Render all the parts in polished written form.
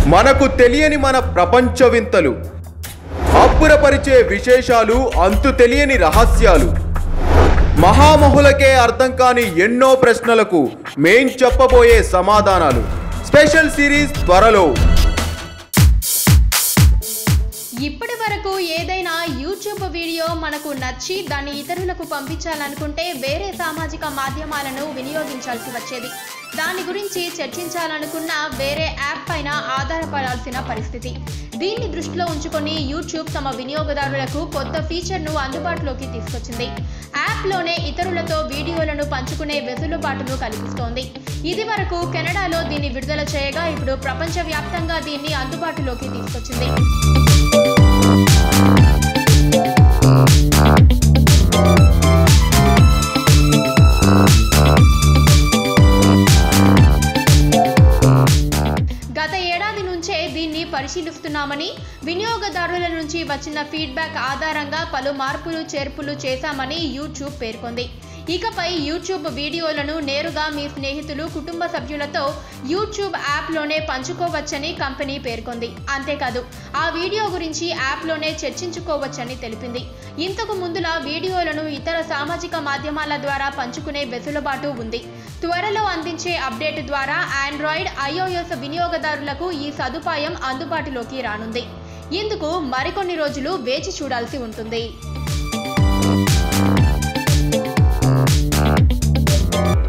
మనకు తెలియని మన ప్రపంచ వింతలు, అబ్బురపరిచే విశేషాలు, అంతు తెలియని రహస్యాలు, మహామహులకే అర్థం కాని ఎన్నో ప్రశ్నలకు మేం చెప్పబోయే సమాధానాలు. స్పెషల్ సిరీస్ త్వరలో. ఇప్పటి వరకు ఏదైనా యూట్యూబ్ వీడియో మనకు నచ్చి దాన్ని ఇతరులకు పంపించాలనుకుంటే వేరే సామాజిక మాధ్యమాలను వినియోగించాల్సి వచ్చేది. దాని గురించి చర్చించాలనుకున్న వేరే యాప్ పైన ఆధారపడాల్సిన పరిస్థితి. దీన్ని దృష్టిలో ఉంచుకొని యూట్యూబ్ తమ వినియోగదారులకు కొత్త ఫీచర్ను అందుబాటులోకి తీసుకొచ్చింది. యాప్లోనే ఇతరులతో వీడియోలను పంచుకునే వెసులుబాటును కల్పిస్తోంది. ఇది వరకు కెనడాలో దీన్ని విడుదల చేయగా ఇప్పుడు ప్రపంచవ్యాప్తంగా దీన్ని అందుబాటులోకి తీసుకొచ్చింది. గత ఏడాది నుంచే దీన్ని పరిశీలిస్తున్నామని, వినియోగదారుల నుంచి వచ్చిన ఫీడ్బ్యాక్ ఆధారంగా పలు మార్పులు చేర్పులు చేశామని యూట్యూబ్ పేర్కొంది. ఇకపై యూట్యూబ్ వీడియోలను నేరుగా మీ స్నేహితులు, కుటుంబ సభ్యులతో యూట్యూబ్ యాప్లోనే పంచుకోవచ్చని కంపెనీ పేర్కొంది. అంతేకాదు, ఆ వీడియో గురించి యాప్లోనే చర్చించుకోవచ్చని తెలిపింది. ఇంతకు ముందులా వీడియోలను ఇతర సామాజిక మాధ్యమాల ద్వారా పంచుకునే వెసులుబాటు ఉంది. త్వరలో అందించే అప్డేట్ ద్వారా ఆండ్రాయిడ్, iOS వినియోగదారులకు ఈ సదుపాయం అందుబాటులోకి రానుంది. ఇందుకు మరికొన్ని రోజులు వేచి చూడాల్సి ఉంటుంది.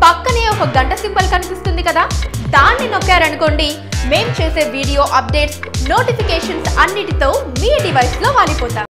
పక్కనే ఒక గంట సింబల్ కనిపిస్తుంది కదా, దాన్ని నొక్కారనుకోండి, మేం చేసే వీడియో అప్డేట్స్, నోటిఫికేషన్స్ అన్నిటితో మీ డివైస్లో వాలిపోతాం.